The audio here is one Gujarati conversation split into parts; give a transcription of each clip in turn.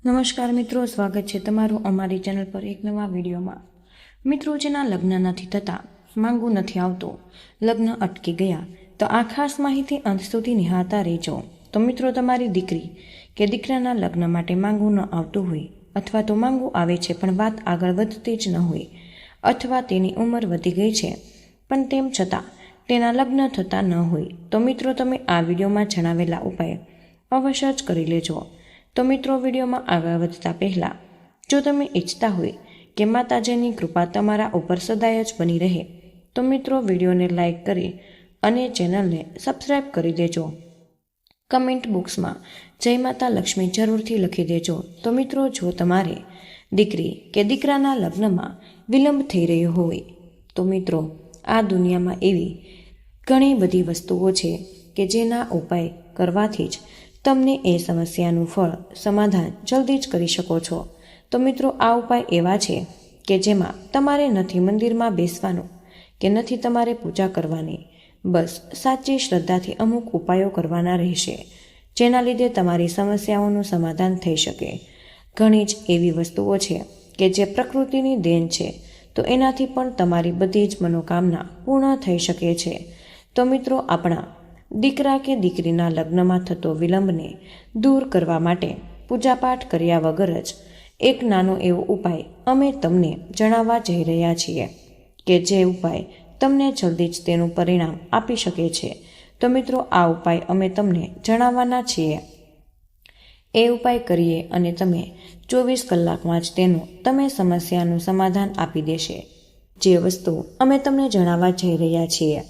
નમસ્કાર મિત્રો, સ્વાગત છે તમારું અમારી ચેનલ પર એક નવા વિડીયોમાં। મિત્રો, જેના લગ્ન નથી થતા, માંગુ નથી આવતો, લગ્ન અટકી ગયા, તો આ ખાસ માહિતી અંત સુધી નિહાળતા રહેજો। તો મિત્રો, તમારી દીકરી કે દીકરાના લગ્ન માટે માંગુ ન આવતું હોય, અથવા તો માંગુ આવે છે પણ વાત આગળ વધતી જ ન હોય, અથવા તેની ઉંમર વધી ગઈ છે પણ તેમ છતાં તેના લગ્ન થતા ન હોય, તો મિત્રો તમે આ વિડીયોમાં જણાવેલા ઉપાય અવશ્ય જ કરી લેજો। તો મિત્રો, વિડીયોમાં આગળ વધતા પહેલાં જો તમે ઈચ્છતા હોય કે માતાજીની કૃપા તમારા ઉપર સદાય જ બની રહે, તો મિત્રો વિડીયોને લાઈક કરી અને ચેનલને સબસ્ક્રાઈબ કરી દેજો। કમેન્ટ બોક્સમાં જય માતા લક્ષ્મી જરૂરથી લખી દેજો। તો મિત્રો, જો તમારે દીકરી કે દીકરાના લગ્નમાં વિલંબ થઈ રહ્યો હોય, તો મિત્રો આ દુનિયામાં એવી ઘણી બધી વસ્તુઓ છે કે જેના ઉપાય કરવાથી જ તમને એ સમસ્યાનું ફળ સમાધાન જલ્દી જ કરી શકો છો। તો મિત્રો, આ ઉપાય એવા છે કે જેમાં તમારે નથી મંદિરમાં બેસવાનું કે નથી તમારે પૂજા કરવાની, બસ સાચી શ્રદ્ધાથી અમુક ઉપાયો કરવાના રહેશે, જેના લીધે તમારી સમસ્યાઓનું સમાધાન થઈ શકે। ઘણી જ એવી વસ્તુઓ છે કે જે પ્રકૃતિની દેન છે, તો એનાથી પણ તમારી બધી જ મનોકામના પૂર્ણ થઈ શકે છે। તો મિત્રો, આપણા દીકરા કે દીકરીના લગ્નમાં થતો વિલંબને દૂર કરવા માટે પૂજાપાઠ કર્યા વગર જ એક નાનો એવો ઉપાય અમે તમને જણાવવા જઈ રહ્યા છીએ કે જે ઉપાય તમને જલ્દી જ તેનું પરિણામ આપી શકે છે। તો મિત્રો, આ ઉપાય અમે તમને જણાવવાના છીએ। એ ઉપાય કરીએ અને તમે 24 કલાકમાં જ તેનું તમે સમસ્યાનું સમાધાન આપી દેશે। જે વસ્તુ અમે તમને જણાવવા જઈ રહ્યા છીએ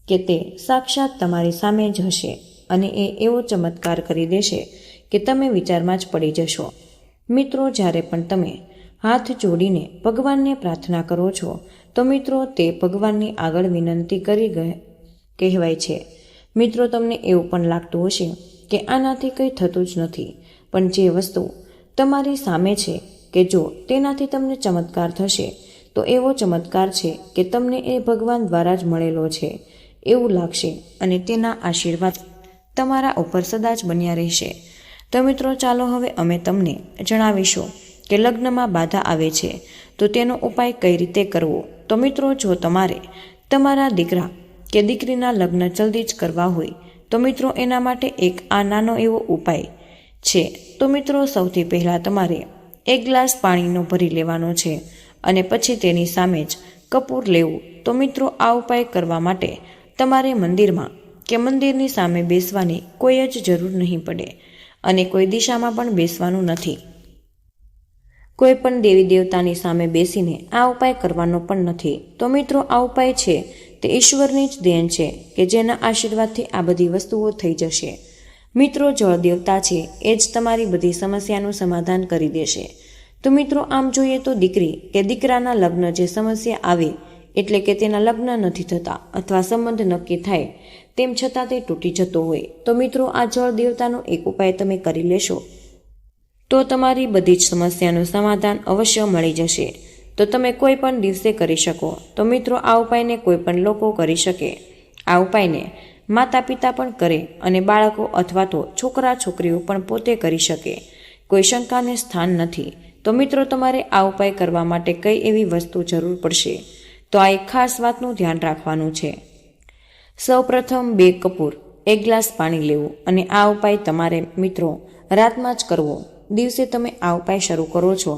કે તે સાક્ષાત તમારી સામે જ હશે અને એ એવો ચમત્કાર કરી દેશે કે તમે વિચારમાં જ પડી જશો। મિત્રો, જ્યારે પણ તમે હાથ જોડીને ભગવાનને પ્રાર્થના કરો છો, તો મિત્રો તે ભગવાનની આગળ વિનંતી કરી કહેવાય છે। મિત્રો, તમને એવું પણ લાગતું હશે કે આનાથી કંઈ થતું જ નથી, પણ જે વસ્તુ તમારી સામે છે કે જો તેનાથી તમને ચમત્કાર થશે, તો એવો ચમત્કાર છે કે તમને એ ભગવાન દ્વારા જ મળેલો છે એવું લાગશે અને તેના આશીર્વાદ તમારા ઉપર સદા જ બન્યા રહેશે। તો મિત્રો, ચાલો હવે અમે તમને જણાવીશું કે લગ્નમાં બાધા આવે છે તો તેનો ઉપાય કઈ રીતે કરવો। તો મિત્રો, જો તમારે તમારા દીકરા કે દીકરીના લગ્ન જલ્દી જ કરવા હોય, તો મિત્રો એના માટે એક આ નાનો એવો ઉપાય છે। તો મિત્રો, સૌથી પહેલાં તમારે 1 ગ્લાસ પાણીનો ભરી લેવાનો છે અને પછી તેની સામે જ કપૂર લેવું। તો મિત્રો, આ ઉપાય કરવા માટે તમારે મંદિરમાં કે મંદિરની સામે બેસવાની કોઈ જ જરૂર નહીં પડે અને કોઈ દિશામાં પણ બેસવાનું નથી। કોઈ પણ દેવી દેવતાની સામે બેસીને આ ઉપાય કરવાનો પણ નથી। તો મિત્રો, આ ઉપાય છે તે ઈશ્વરની જ દેન છે કે જેના આશીર્વાદથી આ બધી વસ્તુઓ થઈ જશે। મિત્રો, જળ દેવતા છે એ જ તમારી બધી સમસ્યાનું સમાધાન કરી દેશે। તો મિત્રો, આમ જોઈએ તો દીકરી કે દીકરાના લગ્ન જે સમસ્યા આવે, એટલે કે તેના લગ્ન નથી થતા અથવા સંબંધ નક્કી થાય તેમ છતાં તે તૂટી જતો હોય, તો મિત્રો આ જળ દેવતાનો એક ઉપાય તમે કરી લેશો તો તમારી બધી જ સમસ્યાનું સમાધાન અવશ્ય મળી જશે। તો તમે કોઈ પણ દિવસે કરી શકો। તો મિત્રો, આ ઉપાયને કોઈ પણ લોકો કરી શકે। આ ઉપાયને માતા પિતા પણ કરે અને બાળકો અથવા તો છોકરા છોકરીઓ પણ પોતે કરી શકે, કોઈ શંકાને સ્થાન નથી। તો મિત્રો, તમારે આ ઉપાય કરવા માટે કઈ એવી વસ્તુ જરૂર પડશે, તો આ એક ખાસ વાતનું ધ્યાન રાખવાનું છે। સૌ પ્રથમ 2 કપૂર, 1 ગ્લાસ પાણી લેવું અને આ ઉપાય તમારે મિત્રો રાતમાં જ કરવો। દિવસે તમે આ ઉપાય શરૂ કરો છો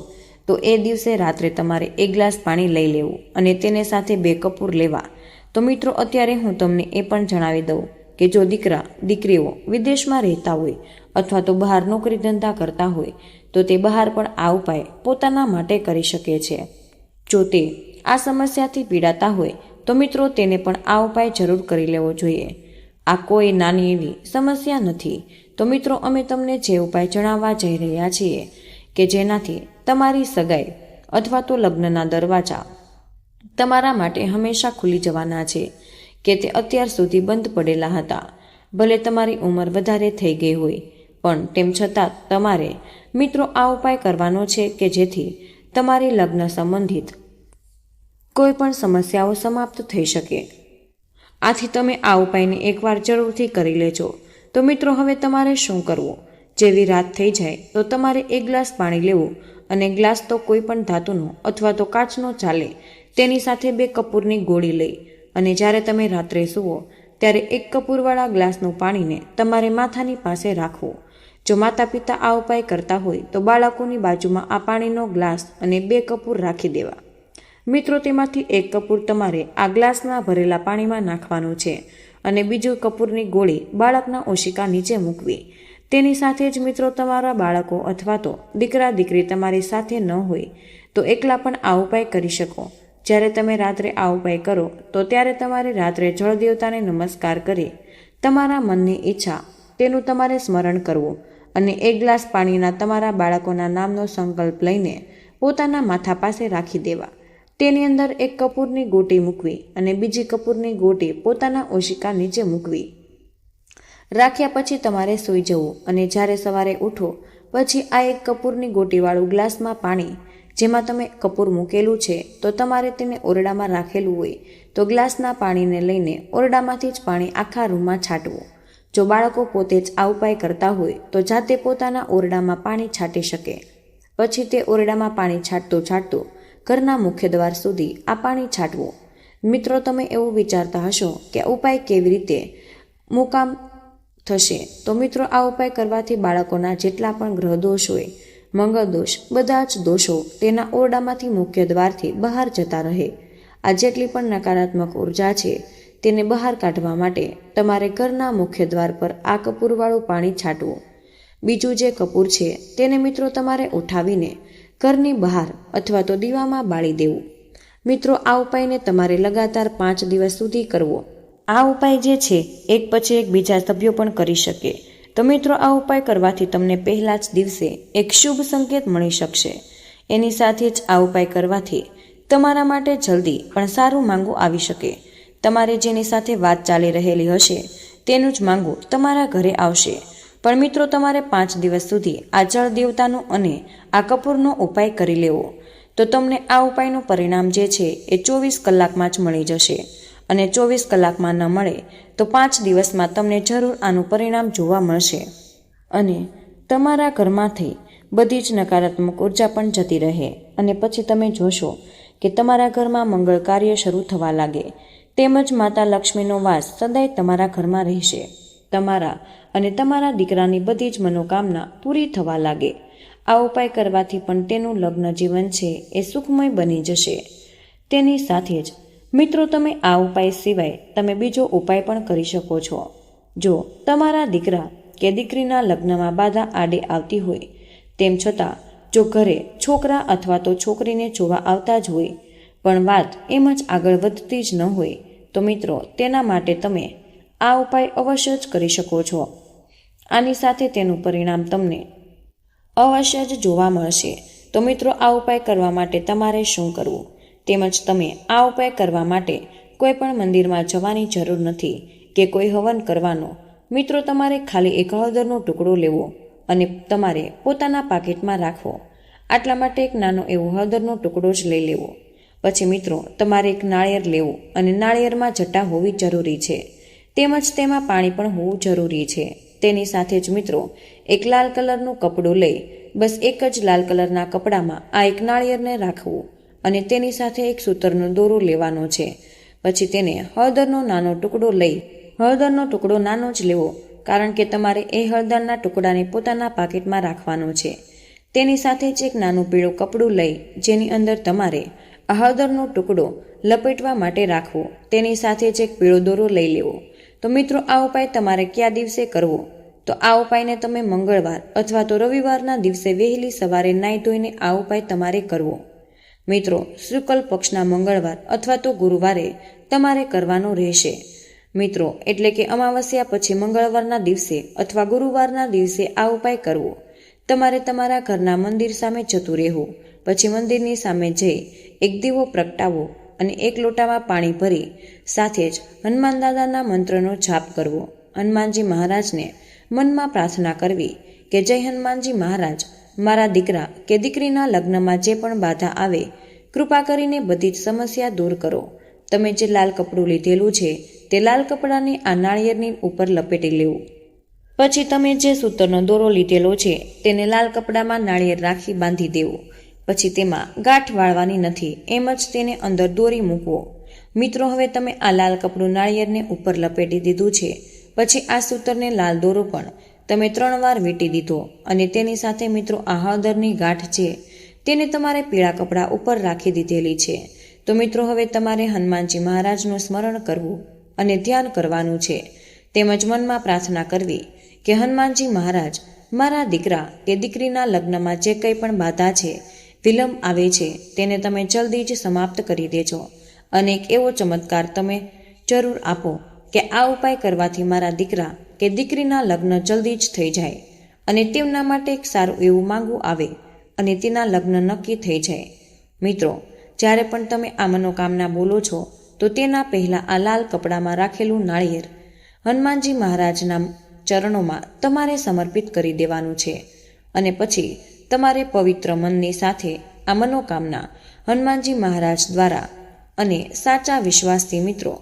તો એ દિવસે રાત્રે તમારે 1 ગ્લાસ પાણી લઈ લેવું અને તેને સાથે 2 કપૂર લેવા। તો મિત્રો, અત્યારે હું તમને એ પણ જણાવી દઉં કે જો દીકરા દીકરીઓ વિદેશમાં રહેતા હોય અથવા તો બહાર નોકરી ધંધા કરતા હોય, તો તે બહાર પણ આ ઉપાય પોતાના માટે કરી શકે છે। જો તે આ સમસ્યાથી પીડાતા હોય, તો મિત્રો તેને પણ આ ઉપાય જરૂર કરી લેવો જોઈએ। આ કોઈ નાની એવી સમસ્યા નથી। તો મિત્રો, અમે તમને જે ઉપાય જણાવવા જઈ રહ્યા છીએ કે જેનાથી તમારી સગાઈ અથવા તો લગ્નના દરવાજા તમારા માટે હંમેશા ખુલી જવાના છે કે તે અત્યાર સુધી બંધ પડેલા હતા। ભલે તમારી ઉંમર વધારે થઈ ગઈ હોય, પણ તેમ છતાં તમારે મિત્રો આ ઉપાય કરવાનો છે કે જેથી તમારી લગ્ન સંબંધિત કોઈ પણ સમસ્યાઓ સમાપ્ત થઈ શકે। આથી તમે આ ઉપાયને એકવાર જરૂરથી કરી લેજો। તો મિત્રો, હવે તમારે શું કરવું જેવી રાત થઈ જાય તો તમારે 1 ગ્લાસ પાણી લેવું અને ગ્લાસ તો કોઈ પણ ધાતુનો અથવા તો કાચનો ચાલે, તેની સાથે 2 કપૂરની ગોળી લઈ અને જ્યારે તમે રાત્રે સૂવો ત્યારે 1 કપૂરવાળા ગ્લાસનું પાણીને તમારે માથાની પાસે રાખવું. જો માતા પિતા આ ઉપાય કરતા હોય તો બાળકોની બાજુમાં આ પાણીનો ગ્લાસ અને 2 કપૂર રાખી દેવા. મિત્રો, તેમાંથી 1 કપૂર તમારે આ ગ્લાસમાં ભરેલા પાણીમાં નાખવાનું છે અને બીજું કપૂરની ગોળી બાળકના ઓશિકા નીચે મૂકવી. તેની સાથે જ મિત્રો, તમારા બાળકો અથવા તો દીકરા દીકરી તમારી સાથે ન હોય તો એકલા પણ આ ઉપાય કરી શકો. જ્યારે તમે રાત્રે આ ઉપાય કરો તો ત્યારે તમારે રાત્રે જળ દેવતાને નમસ્કાર કરી તમારા મનની ઈચ્છા તેનું તમારે સ્મરણ કરવું અને 1 ગ્લાસ પાણીના તમારા બાળકોના નામનો સંકલ્પ લઈને પોતાના માથા પાસે રાખી દેવા. તેની અંદર 1 કપૂરની ગોટી મૂકવી અને બીજી કપૂરની ગોટી પોતાના ઓશિકા નીચે મૂકવી. રાખ્યા પછી તમારે સૂઈ જવું અને જ્યારે સવારે ઉઠો પછી આ 1 કપૂરની ગોટીવાળું ગ્લાસમાં પાણી જેમાં તમે કપૂર મૂકેલું છે તો તમારે તેને ઓરડામાં રાખેલું હોય તો ગ્લાસના પાણીને લઈને ઓરડામાંથી જ પાણી આખા રૂમમાં છાંટવું. જો બાળકો પોતે જ આ ઉપાય કરતા હોય તો જાતે પોતાના ઓરડામાં પાણી છાંટી શકે. પછી તે ઓરડામાં પાણી છાંટતું ઘરના મુખ્ય દ્વાર સુધી આ પાણી છાંટવું. મિત્રો, તમે એવું વિચારતા હશો કે આ ઉપાય કેવી રીતે મુકામ થશે? તો મિત્રો, આ ઉપાય કરવાથી બાળકોના જેટલા પણ ગ્રહ દોષ હોય, મંગળ દોષ, બધા જ દોષો તેના ઓરડામાંથી મુખ્ય દ્વારથી બહાર જતા રહે. આ જેટલી પણ નકારાત્મક ઉર્જા છે તેને બહાર કાઢવા માટે તમારે ઘરના મુખ્ય દ્વાર પર આ કપૂરવાળું પાણી છાંટવું. બીજું જે કપૂર છે તેને મિત્રો તમારે ઉઠાવીને ઘરની બહાર અથવા તો દીવામાં બાળી દેવું. મિત્રો, આ ઉપાયને તમારે લગાતાર 5 દિવસ સુધી કરવો. આ ઉપાય જે છે એક પછી એક બીજા સભ્યો પણ કરી શકે. તો મિત્રો, આ ઉપાય કરવાથી તમને પહેલા જ દિવસે એક શુભ સંકેત મળી શકશે. એની સાથે જ આ ઉપાય કરવાથી તમારા માટે જલ્દી પણ સારું માંગુ આવી શકે. તમારે જેની સાથે વાત ચાલી રહેલી હશે તેનું જ માંગુ તમારા ઘરે આવશે. પણ મિત્રો, તમારે 5 દિવસ સુધી આ જળ દેવતાનો અને આ કપૂરનો ઉપાય કરી લેવો. તો તમને આ ઉપાયનું પરિણામ જે છે એ 24 કલાકમાં જ મળી જશે. અને 24 કલાકમાં ન મળે તો 5 દિવસમાં તમને જરૂર આનું પરિણામ જોવા મળશે અને તમારા ઘરમાંથી બધી જ નકારાત્મક ઉર્જા પણ જતી રહે અને પછી તમે જોશો કે તમારા ઘરમાં મંગળ કાર્ય શરૂ થવા લાગે. તેમજ માતા લક્ષ્મીનો વાસ સદાય તમારા ઘરમાં રહેશે. તમારા અને તમારા દીકરાની બધી જ મનોકામના પૂરી થવા લાગે. આ ઉપાય કરવાથી પણ તેનું લગ્ન જીવન છે એ સુખમય બની જશે. તેની સાથે જ મિત્રો, તમે આ ઉપાય સિવાય તમે બીજો ઉપાય પણ કરી શકો છો. જો તમારા દીકરા કે દીકરીના લગ્નમાં બાધા આડે આવતી હોય, તેમ છતાં જો ઘરે છોકરા અથવા તો છોકરીને જોવા આવતા જ હોય પણ વાત એમ જ આગળ વધતી જ ન હોય તો મિત્રો, તેના માટે તમે આ ઉપાય અવશ્ય જ કરી શકો છો. આની સાથે તેનું પરિણામ તમને અવશ્ય જ જોવા મળશે. તો મિત્રો, આ ઉપાય કરવા માટે તમારે શું કરવું? તેમજ તમે આ ઉપાય કરવા માટે કોઈ પણ મંદિરમાં જવાની જરૂર નથી કે કોઈ હવન કરવાનો. મિત્રો, તમારે ખાલી એક હળદરનો ટુકડો લેવો અને તમારે પોતાના પાકીટમાં રાખવો. આટલા માટે એક નાનો એવો હળદરનો ટુકડો જ લઈ લેવો. પછી મિત્રો, તમારે એક નાળિયેર લેવું અને નાળિયેરમાં જટા હોવી જરૂરી છે. તેમજ તેમાં પાણી પણ હોવું જરૂરી છે. તેની સાથે જ મિત્રો, એક લાલ કલરનું કપડું લઈ બસ એક જ લાલ કલરના કપડામાં આ એક નાળિયેરને રાખવું અને તેની સાથે એક સૂતરનો દોરો લેવાનો છે. પછી તેને હળદરનો નાનો ટુકડો લઈ, હળદરનો ટુકડો નાનો જ લેવો કારણ કે તમારે એ હળદરના ટુકડાને પોતાના પાકીટમાં રાખવાનો છે. તેની સાથે જ એક નાનું પીળું કપડું લઈ જેની અંદર તમારે આ હળદરનો ટુકડો લપેટવા માટે રાખવો. તેની સાથે જ એક પીળો દોરો લઈ લેવો. તો મિત્રો, આ ઉપાય તમારે કયા દિવસે કરવો? તો આ ઉપાયને તમે મંગળવાર અથવા તો રવિવારના દિવસે વહેલી સવારે નાહી ધોઈને આ ઉપાય તમારે કરવો. મિત્રો, શુક્લ પક્ષના મંગળવાર અથવા તો ગુરુવારે તમારે કરવાનો રહેશે. મિત્રો, એટલે કે અમાવસ્યા પછી મંગળવારના દિવસે અથવા ગુરુવારના દિવસે આ ઉપાય કરવો. તમારે તમારા ઘરના મંદિર સામે જતું રહેવું. પછી મંદિરની સામે જઈ એક દીવો પ્રગટાવો અને એક લોટામાં પાણી ભરી સાથે જ હનુમાન દાદાના મંત્રનો જાપ કરવો. હનુમાનજી મહારાજને મનમાં પ્રાર્થના કરવી કે જય હનુમાનજી મહારાજ, મારા દીકરા કે દીકરીના લગ્નમાં જે પણ બાધા આવે કૃપા કરીને બધી જ સમસ્યા દૂર કરો. તમે જે લાલ કપડું લીધેલું છે તે લાલ કપડાને આ નાળિયેરની ઉપર લપેટી લેવું. પછી તમે જે સૂતરનો દોરો લીધેલો છે તેને લાલ કપડામાં નાળિયેર રાખી બાંધી દેવો. પછી તેમાં ગાંઠ વાળવાની નથી, એમ જ તેને અંદર દોરી મૂકવો. મિત્રો, હવે તમે આ લાલ કપડું નાળિયેરને ઉપર લપેટી દીધું છે. પછી આ સૂતરને લાલ દોરો પણ તમે 3 વાર વીંટી દીધો અને તેની સાથે મિત્રો આ હળદરની ગાંઠ છે તેને તમારે પીળા કપડા ઉપર રાખી દીધેલી છે. તો મિત્રો, હવે તમારે હનુમાનજી મહારાજનું સ્મરણ કરવું અને ધ્યાન કરવાનું છે. તેમજ મનમાં પ્રાર્થના કરવી કે હનુમાનજી મહારાજ, મારા દીકરા કે દીકરીના લગ્નમાં જે કંઈ પણ બાધા છે, વિલંબ આવે છે, તેને તમે જલ્દી જ સમાપ્ત કરી દેજો અને એક એવો ચમત્કાર તમે જરૂર આપો કે આ ઉપાય કરવાથી મારા દીકરા કે દીકરીના લગ્ન જલ્દી જ થઈ જાય અને તેમના માટે એક સારું એવું માંગવું આવે અને તેના લગ્ન નક્કી થઈ જાય. મિત્રો, જ્યારે પણ તમે આ મનોકામના બોલો છો તો તેના પહેલાં આ લાલ કપડામાં રાખેલું નાળિયેર હનુમાનજી મહારાજના ચરણોમાં તમારે સમર્પિત કરી દેવાનું છે અને પછી તમારે પવિત્ર મનની સાથે આ મનોકામના હનુમાનજી મહારાજ દ્વારા અને સાચા વિશ્વાસથી મિત્રો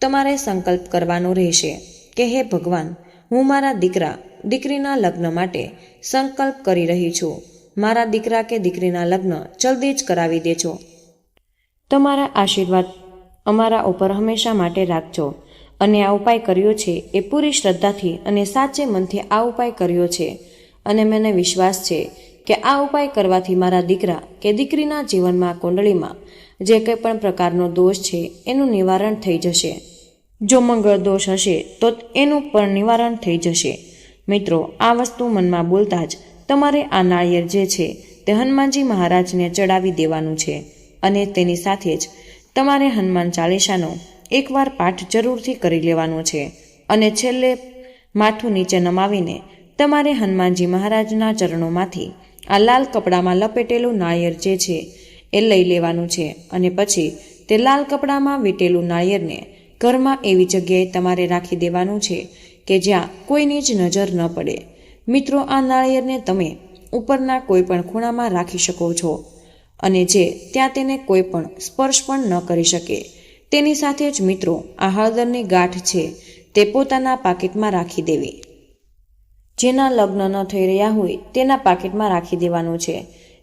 તમારે સંકલ્પ કરવાનો રહેશે કે હે ભગવાન, હું મારા દીકરા દીકરીના લગ્ન માટે સંકલ્પ કરી રહી છું. મારા દીકરા કે દીકરીના લગ્ન જલ્દી જ કરાવી દેજો. તમારા આશીર્વાદ અમારા ઉપર હંમેશા માટે રાખજો. અને આ ઉપાય કર્યો છે એ પૂરી શ્રદ્ધાથી અને સાચે મનથી આ ઉપાય કર્યો છે અને મને વિશ્વાસ છે કે આ ઉપાય કરવાથી મારા દીકરા કે દીકરીના જીવનમાં કુંડળીમાં જે કંઈ પણ પ્રકારનો દોષ છે એનું નિવારણ થઈ જશે. જો મંગળ દોષ હશે તો એનું પણ નિવારણ થઈ જશે. મિત્રો, આ વસ્તુ મનમાં બોલતા જ તમારે આ નાળિયેર જે છે તે હનુમાનજી મહારાજને ચડાવી દેવાનું છે અને તેની સાથે જ તમારે હનુમાન ચાલીસાનો એકવાર પાઠ જરૂરથી કરી લેવાનો છે અને છેલ્લે માથું નીચે નમાવીને તમારે હનુમાનજી મહારાજના ચરણોમાંથી આ લાલ કપડામાં લપેટેલું નાળિયેર જે છે એ લઈ લેવાનું છે અને પછી તે લાલ કપડામાં વીંટેલું નાળિયેરને ઘરમાં એવી જગ્યાએ તમારે રાખી દેવાનું છે કે જ્યાં કોઈની જ નજર ન પડે. મિત્રો, આ નાળિયેરને તમે ઉપરના કોઈ પણ ખૂણામાં રાખી શકો છો અને જે ત્યાં તેને કોઈ પણ સ્પર્શ પણ ન કરી શકે. તેની સાથે જ મિત્રો આ હળદરની ગાંઠ છે તે પોતાના પાકીટમાં રાખી દેવી. જેના લગ્ન ન થઈ રહ્યા હોય તેના પાકીટમાં રાખી દેવાનું છે.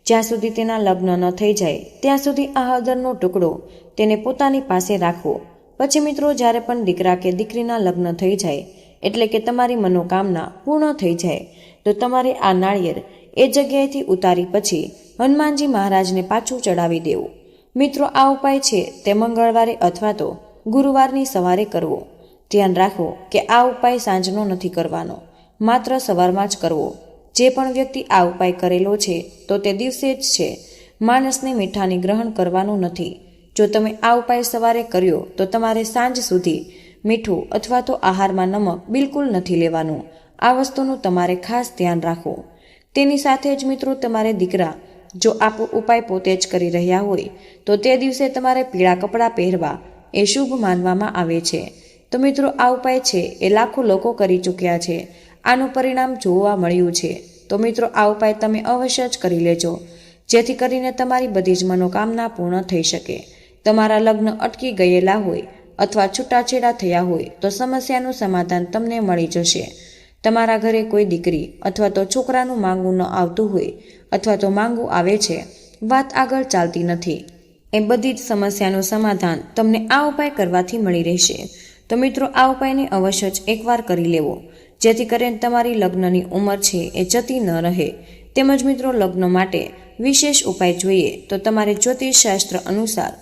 જ્યાં સુધી તેના લગ્ન ન થઈ જાય ત્યાં સુધી આ હળદરનો ટુકડો તેને પોતાની પાસે રાખવો. પછી મિત્રો, જ્યારે પણ દીકરા કે દીકરીના લગ્ન થઈ જાય એટલે કે તમારી મનોકામના પૂર્ણ થઈ જાય તો તમારે આ નાળિયેર એ જગ્યાએથી ઉતારી પછી હનુમાનજી મહારાજને પાછું ચડાવી દેવું. મિત્રો, આ ઉપાય છે તે મંગળવારે અથવા તો ગુરુવારની સવારે કરવો. ધ્યાન રાખો કે આ ઉપાય સાંજનો નથી કરવાનો, માત્ર સવારમાં જ કરવો. જે પણ વ્યક્તિ આ ઉપાય કરેલો છે તો તે દિવસે જ છે. માણસને મીઠાની ગ્રહણ કરવાનું નથી. જો તમે આ ઉપાય સવારે કર્યો તો તમારે સાંજ સુધી મીઠું અથવા તો આહારમાં નમક બિલકુલ નથી લેવાનું. આ વસ્તુનું તમારે ખાસ ધ્યાન રાખો. તેની સાથે જ મિત્રો, તમારે દીકરા જો આ ઉપાય પોતે જ કરી રહ્યા હોય તો તે દિવસે તમારે પીળા કપડાં પહેરવા એ શુભ માનવામાં આવે છે. તો મિત્રો, આ ઉપાય છે એ લાખો લોકો કરી ચૂક્યા છે. આનું પરિણામ જોવા મળ્યું છે. તો મિત્રો, આ ઉપાય તમે અવશ્ય જ કરી લેજો, જેથી કરીને તમારી બધી જ મનોકામના પૂર્ણ થઈ શકે. તમારા લગ્ન અટકી ગયેલા હોય અથવા છૂટાછેડા થયા હોય તો સમસ્યાનું સમાધાન તમને મળી જશે. તમારા ઘરે કોઈ દીકરી અથવા તો છોકરાનું માંગવું ન આવતું હોય અથવા તો માંગવું આવે છે, વાત આગળ ચાલતી નથી, એ બધી જ સમસ્યાનું સમાધાન તમને આ ઉપાય કરવાથી મળી રહેશે. તો મિત્રો, આ ઉપાયને અવશ્ય જ એકવાર કરી લેવો, જેથી કરીને તમારી લગ્નની ઉંમર છે એ જતી ન રહે. તેમજ મિત્રો, લગ્ન માટે વિશેષ ઉપાય જોઈએ તો તમારે જ્યોતિષશાસ્ત્ર અનુસાર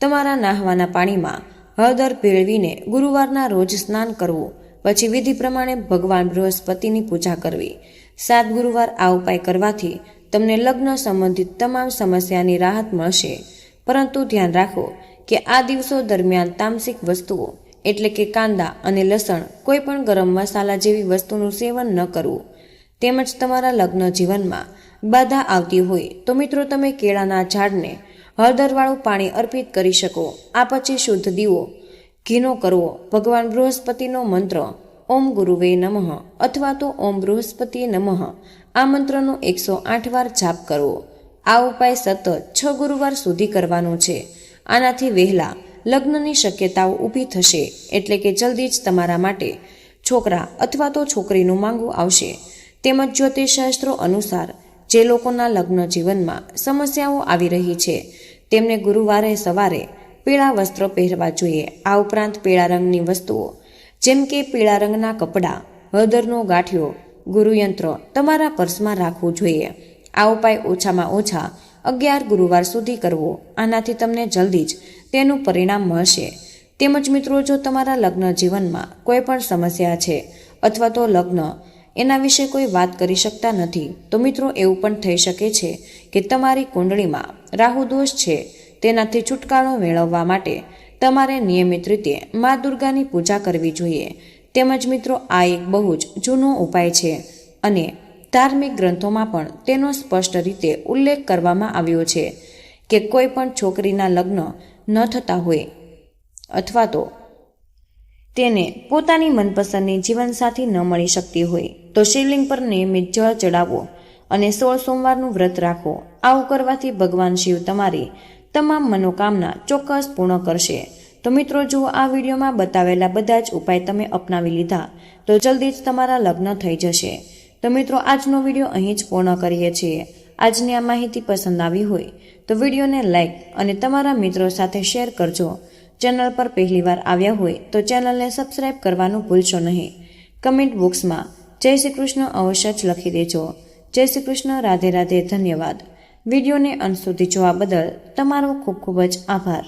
તમારા નાહવાના પાણીમાં હળદર ભેળવીને ગુરુવારના રોજ સ્નાન કરવું. પછી વિધિ પ્રમાણે ભગવાન બૃહસ્પતિની પૂજા કરવી. 7 ગુરુવાર આ ઉપાય કરવાથી તમને લગ્ન સંબંધિત તમામ સમસ્યાની રાહત મળશે. પરંતુ ધ્યાન રાખો કે આ દિવસો દરમિયાન તામસિક વસ્તુઓ એટલે કે કાંદા અને લસણ, કોઈ પણ ગરમ મસાલા જેવી વસ્તુનું સેવન ન કરવું. તેમજ તમારા લગ્ન જીવનમાં બાધા આવતી હોય તો મિત્રો, તમે કેળાના ઝાડને હળદરવાળું પાણી અર્પિત કરી શકો. આ પછી શુદ્ધ દીવો ઘીનો કરવો. ભગવાન બૃહસ્પતિનો મંત્ર ઓમ ગુરુવે નમઃ અથવા તો ઓમ બૃહસ્પતિએ નમઃ આ મંત્રનો 108 વાર જાપ કરવો. આ ઉપાય સતત 6 ગુરુવાર સુધી કરવાનો છે. આનાથી વહેલા લગ્નની શક્યતાઓ ઊભી થશે, એટલે કે જલ્દી જ તમારા માટે છોકરા અથવા તો છોકરીનું માંગવું આવશે. તેમજ જ્યોતિષશાસ્ત્રો અનુસાર જે લોકોના લગ્ન જીવનમાં સમસ્યાઓ આવી રહી છે તેમને ગુરુવારે સવારે પીળા વસ્ત્રો પહેરવા જોઈએ. આ ઉપરાંત પીળા રંગની વસ્તુઓ જેમ કે પીળા રંગના કપડાં, હળદરનો ગાંઠિયો, ગુરુયંત્ર તમારા પર્સમાં રાખવું જોઈએ. આ ઉપાય ઓછામાં ઓછા 11 ગુરુવાર સુધી કરવો. આનાથી તમને જલ્દી જ તેનું પરિણામ મળશે. તેમજ મિત્રો, જો તમારા લગ્ન જીવનમાં કોઈ પણ સમસ્યા છે અથવા તો લગ્ન એના વિશે કોઈ વાત કરી શકતા નથી, તો મિત્રો એવું પણ થઈ શકે છે કે તમારી કુંડળીમાં રાહુ દોષ છે. તેનાથી છુટકારો મેળવવા માટે તમારે નિયમિત રીતે મા દુર્ગાની પૂજા કરવી જોઈએ. તેમજ મિત્રો, આ એક બહુ જ જૂનો ઉપાય છે અને ધાર્મિક ગ્રંથોમાં પણ તેનો સ્પષ્ટ રીતે ઉલ્લેખ કરવામાં આવ્યો છે કે કોઈ પણ છોકરીના લગ્ન ન થતા હોય અથવા તો તેને પોતાની મનપસંદની જીવનસાથી ન મળી શકતી હોય તો શિવલિંગ પર નિયમિત જળ ચડાવો અને 16 સોમવારનું વ્રત રાખો. આવું કરવાથી ભગવાન શિવ તમારી તમામ મનોકામના ચોક્કસ પૂર્ણ કરશે. તો મિત્રો, જો આ વિડીયોમાં બતાવેલા બધા જ ઉપાય તમે અપનાવી લીધા તો જલ્દી જ તમારા લગ્ન થઈ જશે. તો મિત્રો, આજનો વિડીયો અહીં જ પૂર્ણ કરીએ છીએ. આજની આ માહિતી પસંદ આવી હોય તો વિડીયોને લાઈક અને તમારા મિત્રો સાથે શેર કરજો. ચેનલ પર પહેલીવાર આવ્યા હોય તો ચેનલને સબસ્ક્રાઇબ કરવાનું ભૂલશો નહીં. કમેન્ટ બોક્સમાં જય શ્રી કૃષ્ણ અવશ્ય જ લખી દેજો. જય શ્રી કૃષ્ણ. રાધે રાધે. ધન્યવાદ. વિડીયોને અંત સુધી જોવા બદલ તમારો ખૂબ ખૂબ જ આભાર.